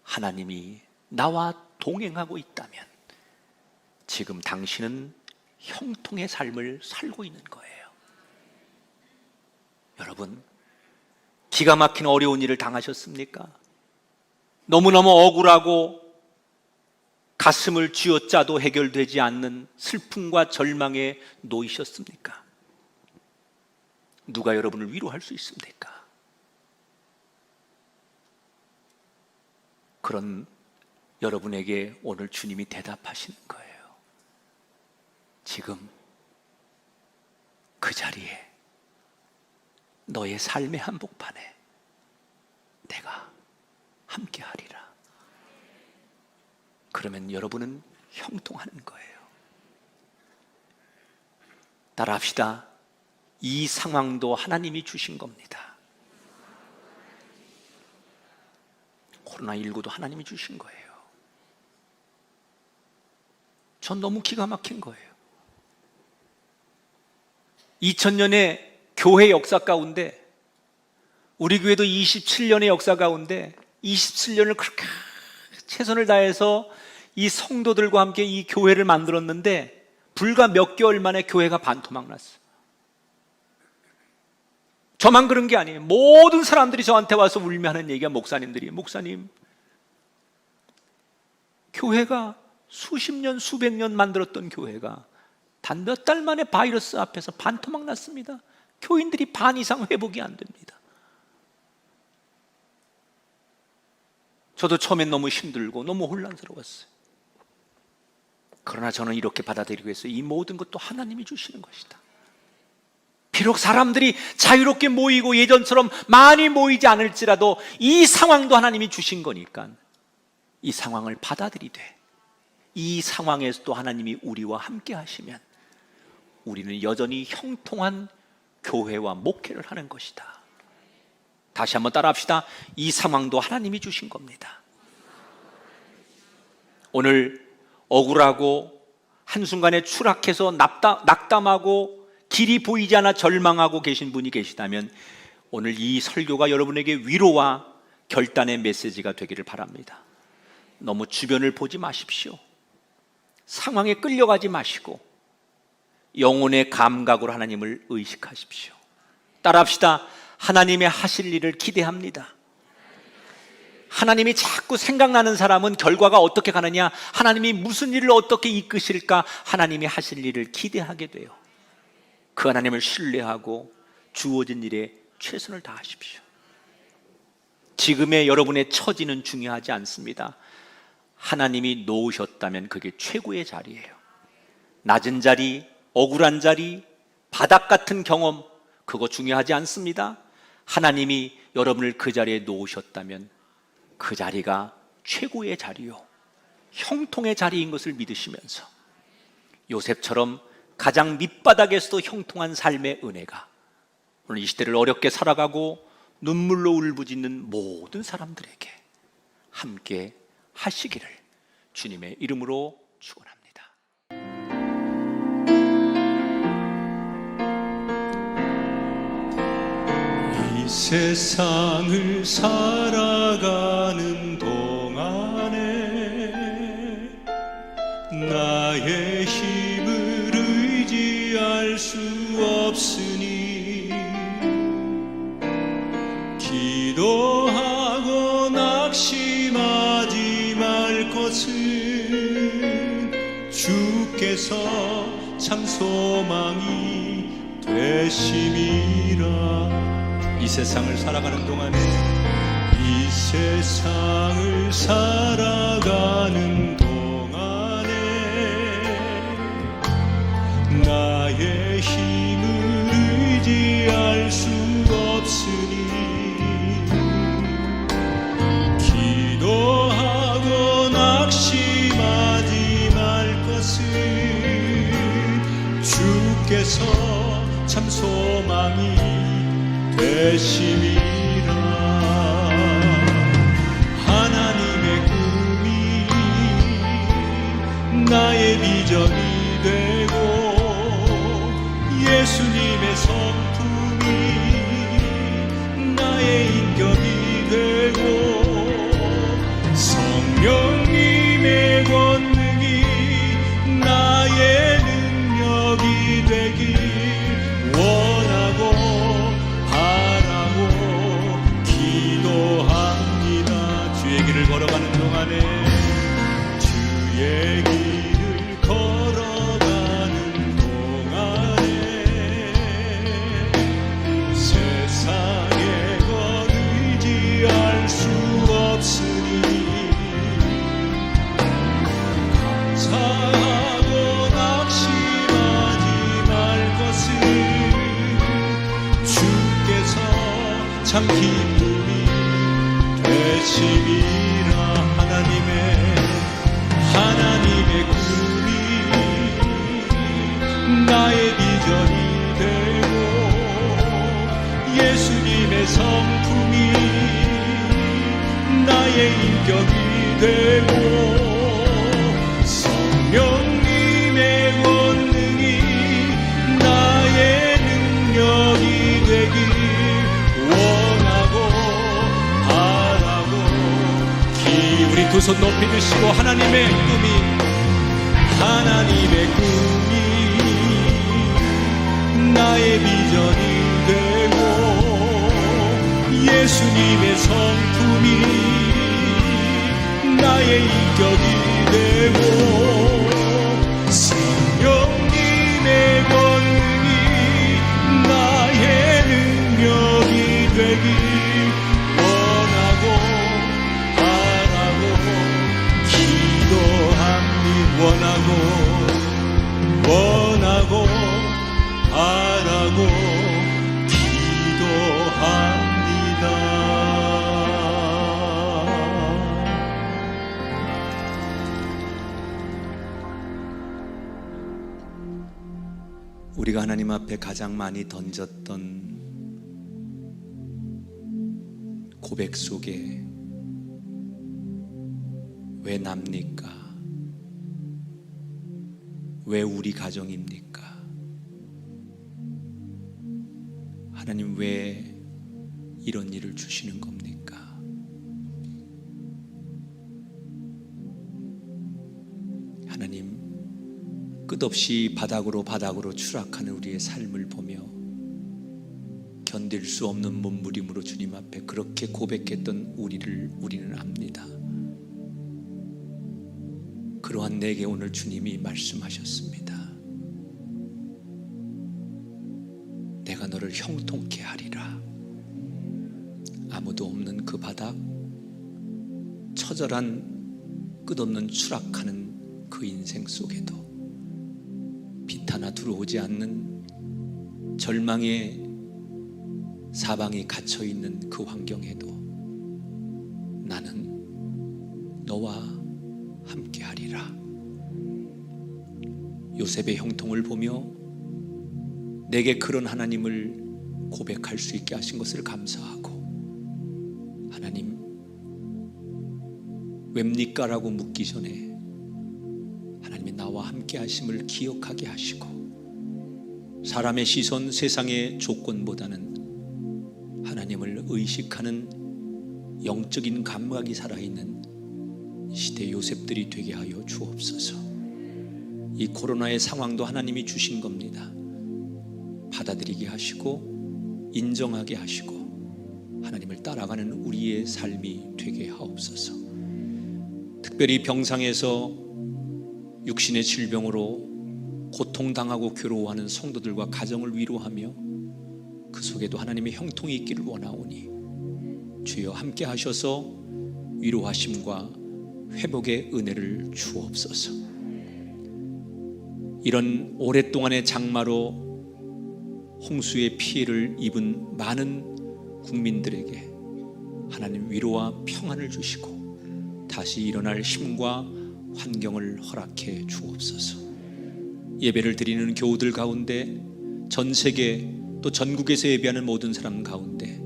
하나님이 나와 동행하고 있다면 지금 당신은 형통의 삶을 살고 있는 거예요. 여러분, 기가 막힌 어려운 일을 당하셨습니까? 너무너무 억울하고 가슴을 쥐어짜도 해결되지 않는 슬픔과 절망에 놓이셨습니까? 누가 여러분을 위로할 수 있습니까? 그런 여러분에게 오늘 주님이 대답하시는 거예요. 지금 그 자리에 너의 삶의 한복판에 내가 함께하리라. 그러면 여러분은 형통하는 거예요. 따라합시다. 이 상황도 하나님이 주신 겁니다. 코로나19도 하나님이 주신 거예요. 전 너무 기가 막힌 거예요. 2000년의 교회 역사 가운데, 우리 교회도 27년의 역사 가운데 27년을 그렇게 최선을 다해서 이 성도들과 함께 이 교회를 만들었는데 불과 몇 개월 만에 교회가 반토막 났어요. 저만 그런 게 아니에요. 모든 사람들이 저한테 와서 울며 하는 얘기가 목사님들이, 목사님, 교회가 수십 년, 수백 년 만들었던 교회가 단 몇 달 만에 바이러스 앞에서 반토막 났습니다. 교인들이 반 이상 회복이 안 됩니다. 저도 처음엔 너무 힘들고 너무 혼란스러웠어요. 그러나 저는 이렇게 받아들이고 있어요. 이 모든 것도 하나님이 주시는 것이다. 비록 사람들이 자유롭게 모이고 예전처럼 많이 모이지 않을지라도 이 상황도 하나님이 주신 거니까 이 상황을 받아들이되, 이 상황에서도 하나님이 우리와 함께 하시면 우리는 여전히 형통한 교회와 목회를 하는 것이다. 다시 한번 따라합시다. 이 상황도 하나님이 주신 겁니다. 오늘 억울하고 한순간에 추락해서 낙담하고 길이 보이지 않아 절망하고 계신 분이 계시다면 오늘 이 설교가 여러분에게 위로와 결단의 메시지가 되기를 바랍니다. 너무 주변을 보지 마십시오. 상황에 끌려가지 마시고 영혼의 감각으로 하나님을 의식하십시오. 따라합시다. 하나님의 하실 일을 기대합니다. 하나님이 자꾸 생각나는 사람은 결과가 어떻게 가느냐, 하나님이 무슨 일을 어떻게 이끄실까, 하나님이 하실 일을 기대하게 돼요. 그 하나님을 신뢰하고 주어진 일에 최선을 다하십시오. 지금의 여러분의 처지는 중요하지 않습니다. 하나님이 놓으셨다면 그게 최고의 자리예요. 낮은 자리, 억울한 자리, 바닥 같은 경험, 그거 중요하지 않습니다. 하나님이 여러분을 그 자리에 놓으셨다면 그 자리가 최고의 자리요, 형통의 자리인 것을 믿으시면서 요셉처럼 가장 밑바닥에서도 형통한 삶의 은혜가 오늘 이 시대를 어렵게 살아가고 눈물로 울부짖는 모든 사람들에게 함께 하시기를 주님의 이름으로 축원합니다. 이 세상을 살아가는 동안에 나의 힘을 의지할 수 없으니 기도하고 낙심하지 말 것은 주께서 참 소망이 되심이라. 이 세상을 살아가는 동안에 이 세상을 살아가는 동안에 나의 힘을 의지할 수 없으니 기도하고 낙심하지 말 것은 주께서 참 소망이 되심이라. 하나님의 꿈이 나의 비전이 되고 예수님의 성품이 나의 인격이 되고 성령님의 권능이 나의 능력이 되길 원하고 길을 걸어가는 동안에 주의 길을 걸어가는 동안에 세상의 것 의지할 수 없으니 감사하고 낙심하지 말 것은 주께서 참 기쁨이 되심이라. 하나님의 꿈이 나의 비전이 되고 예수님의 성품이 나의 인격이 되고 성령님의 권능이 나의 능력이 되길 원하고 우리 두 손 높이 드시고 하나님의 꿈이 나의 비전이 되고 예수님의 성품이 나의 인격이 되고 성령님의 권능이 나의 능력이 되길 원하고 바라고 기도합니다. 우리가 하나님 앞에 가장 많이 던졌던 고백 속에 왜 납니까? 왜 우리 가정입니까? 하나님 왜 이런 일을 주시는 겁니까? 하나님 끝없이 바닥으로 추락하는 우리의 삶을 보며 견딜 수 없는 몸부림으로 주님 앞에 그렇게 고백했던 우리는 압니다. 그러한 내게 오늘 주님이 말씀하셨습니다. 내가 너를 형통케 하리라. 아무도 없는 그 바닥, 처절한 끝없는 추락하는 그 인생 속에도 빛 하나 들어오지 않는 절망의 사방이 갇혀 있는 그 환경에도 나는 너와 함께하리라. 요셉의 형통을 보며 내게 그런 하나님을 고백할 수 있게 하신 것을 감사하고, 하나님 웹니까라고 묻기 전에 하나님이 나와 함께 하심을 기억하게 하시고, 사람의 시선, 세상의 조건보다는 하나님을 의식하는 영적인 감각이 살아있는 시대 요셉들이 되게 하여 주옵소서. 이 코로나의 상황도 하나님이 주신 겁니다. 받아들이게 하시고 인정하게 하시고 하나님을 따라가는 우리의 삶이 되게 하옵소서. 특별히 병상에서 육신의 질병으로 고통당하고 괴로워하는 성도들과 가정을 위로하며 그 속에도 하나님의 형통이 있기를 원하오니 주여 함께 하셔서 위로하심과 회복의 은혜를 주옵소서. 이런 오랫동안의 장마로 홍수의 피해를 입은 많은 국민들에게 하나님 위로와 평안을 주시고 다시 일어날 힘과 환경을 허락해 주옵소서. 예배를 드리는 교우들 가운데, 전 세계 또 전국에서 예배하는 모든 사람 가운데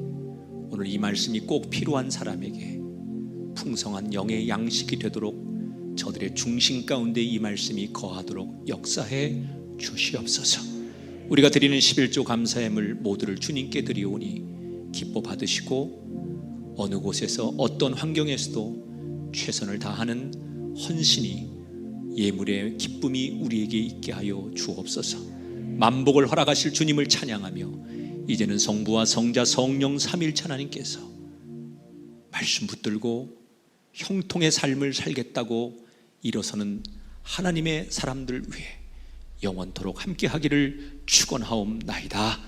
오늘 이 말씀이 꼭 필요한 사람에게 풍성한 영의 양식이 되도록 저들의 중심 가운데 이 말씀이 거하도록 역사해 주시옵소서. 우리가 드리는 11조 감사함을 모두를 주님께 드리오니 기뻐 받으시고 어느 곳에서 어떤 환경에서도 최선을 다하는 헌신이, 예물의 기쁨이 우리에게 있게 하여 주옵소서. 만복을 허락하실 주님을 찬양하며 이제는 성부와 성자 성령 삼일체 하나님께서 말씀 붙들고 형통의 삶을 살겠다고 일어서는 하나님의 사람들 위해 영원토록 함께하기를 축원하옵나이다.